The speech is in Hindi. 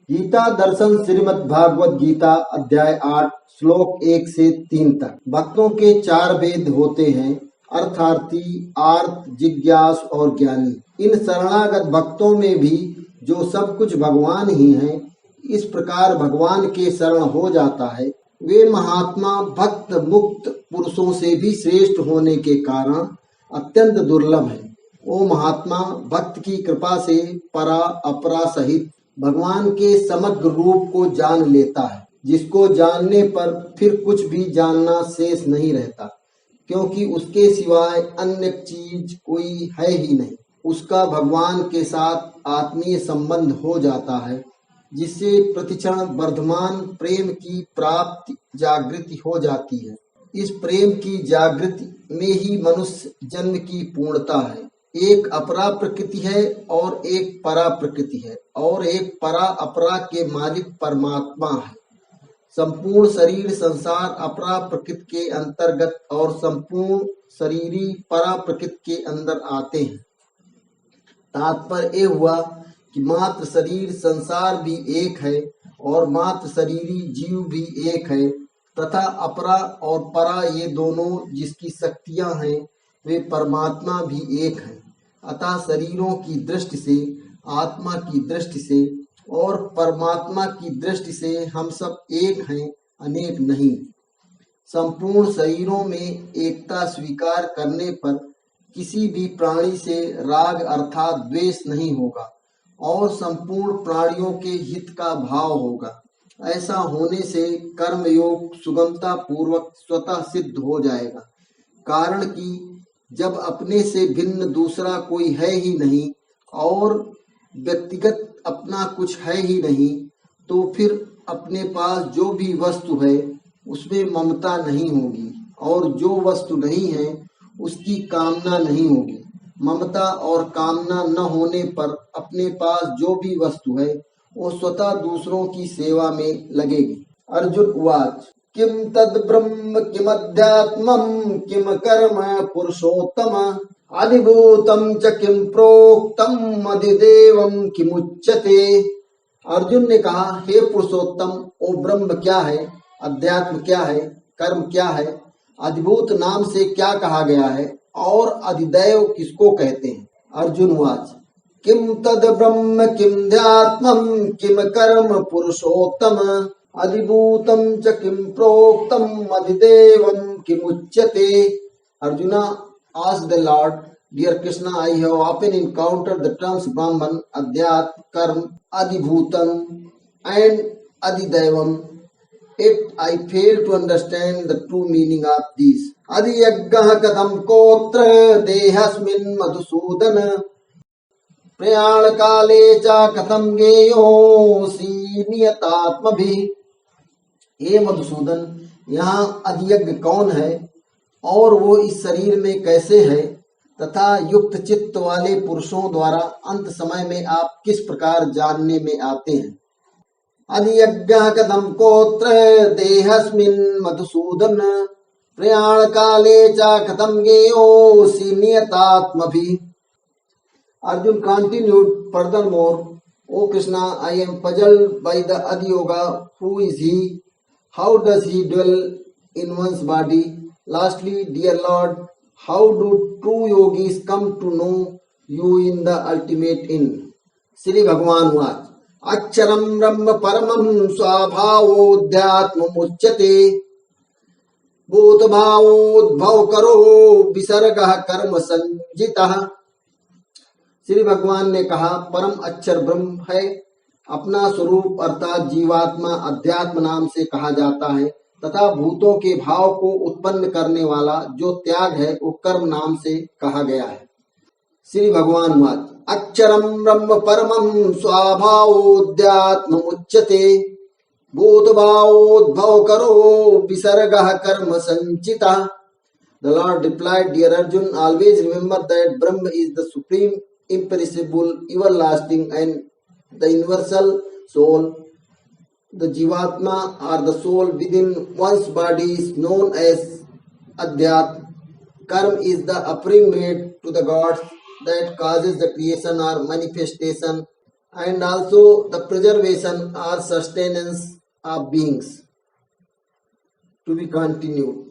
गीता दर्शन श्रीमद् भागवत गीता अध्याय 8 श्लोक 1 से 3 तक। भक्तों के 4 वेद होते हैं, अर्थार्थी, आर्त, जिज्ञास और ज्ञानी। इन शरणागत भक्तों में भी जो सब कुछ भगवान ही हैं, इस प्रकार भगवान के शरण हो जाता है, वे महात्मा भक्त मुक्त पुरुषों से भी श्रेष्ठ होने के कारण अत्यंत दुर्लभ है। वो महात्मा भक्त की कृपा से परा अपरा सहित भगवान के समग्र रूप को जान लेता है, जिसको जानने पर फिर कुछ भी जानना शेष नहीं रहता, क्योंकि उसके सिवाय अन्य चीज कोई है ही नहीं। उसका भगवान के साथ आत्मीय संबंध हो जाता है, जिससे प्रतिक्षण वर्धमान प्रेम की प्राप्ति जागृति हो जाती है। इस प्रेम की जागृति में ही मनुष्य जन्म की पूर्णता है। एक अपरा प्रकृति है और एक परा प्रकृति है, और एक परा अपरा के मालिक परमात्मा है। संपूर्ण शरीर संसार अपरा प्रकृति के अंतर्गत और संपूर्ण शरीरी परा प्रकृति के अंदर आते हैं। तात्पर्य ये हुआ कि मात्र शरीर संसार भी एक है और मात्र शरीरी जीव भी एक है, तथा अपरा और परा ये दोनों जिसकी शक्तियां हैं, वे परमात्मा भी एक है। अतः शरीरों की दृष्टि से, आत्मा की दृष्टि से और परमात्मा की दृष्टि से हम सब एक हैं, अनेक नहीं। संपूर्ण शरीरों में एकता स्वीकार करने पर किसी भी प्राणी से राग अर्थात द्वेष नहीं होगा और संपूर्ण प्राणियों के हित का भाव होगा। ऐसा होने से कर्मयोग सुगमता पूर्वक स्वतः सिद्ध हो जाएगा। कारण कि जब अपने से भिन्न दूसरा कोई है ही नहीं और व्यक्तिगत अपना कुछ है ही नहीं, तो फिर अपने पास जो भी वस्तु है उसमें ममता नहीं होगी, और जो वस्तु नहीं है उसकी कामना नहीं होगी। ममता और कामना न होने पर अपने पास जो भी वस्तु है वो स्वतः दूसरों की सेवा में लगेगी। अर्जुन उवाच किम तद ब्रह्म किमध्यात्मम् किम कर्म पुरुषोत्तम अधिभूतम च किम प्रोक्तम अधिदेवम किमुच्यते। अर्जुन ने कहा, हे पुरुषोत्तम, ओ ब्रह्म क्या है, अध्यात्म क्या है, कर्म क्या है, अधिभूत नाम से क्या कहा गया है और अधिदैव किसको कहते हैं। अर्जुन वाच किम तद ब्रह्म किम ध्यात्मम् किम कर्म पुरुषोत्तम अधिभूतम च किम प्रोक्तम अधिदेवम किमुच्यते। Arjuna asked the Lord, Dear Krishna, I have often encountered the terms Brahman, Adhyat, Karm, Adhibhutam and Adhidevam. Yet I fail to understand the true meaning of these. Adhiyagah kadam kotra dehasmin madhusudana प्रयाण काले चा कथम गेयोसी नियतात्मभि। हे मधुसूदन, यहाँ अधियज्ञ कौन है और वो इस शरीर में कैसे है, तथा युक्त चित्त वाले पुरुषों द्वारा अंत समय में आप किस प्रकार जानने में आते हैं। अधियज्ञः कथम कोत्र देहस्मिन् मधुसूदन प्रयाण काले चा कथम गेयोसी नियतात्मभि। Arjun continued, furthermore, O Krishna, I am puzzled by the Adiyoga. Who is he? How does he dwell in one's body? Lastly, dear Lord, how do true yogis come to know you in the ultimate end? Shri भगवान वाच अक्षरम ब्रह्म परमं स्वभावोऽध्यात्ममुच्यते भूतभावोद्भव करो विसर्गः कर्म संजितः। श्री भगवान ने कहा, परम अक्षर ब्रह्म है, अपना स्वरूप अर्थात जीवात्मा अध्यात्म नाम से कहा जाता है, तथा भूतों के भाव को उत्पन्न करने वाला जो त्याग है वो कर्म नाम से कहा गया है। श्री भगवान वाच अक्षरम ब्रह्म परमं स्वभावोऽध्यात्म उच्यते भूतभावोद्भव करो विसर्गः कर्म संचितः। The Lord replied, Dear Arjun, always remember that Brahma is the supreme, imperishable, everlasting and the universal soul. The Jivatma or the soul within one's body is known as Adhyat. Karma is the offering made to the gods that causes the creation or manifestation and also the preservation or sustenance of beings. To be continued.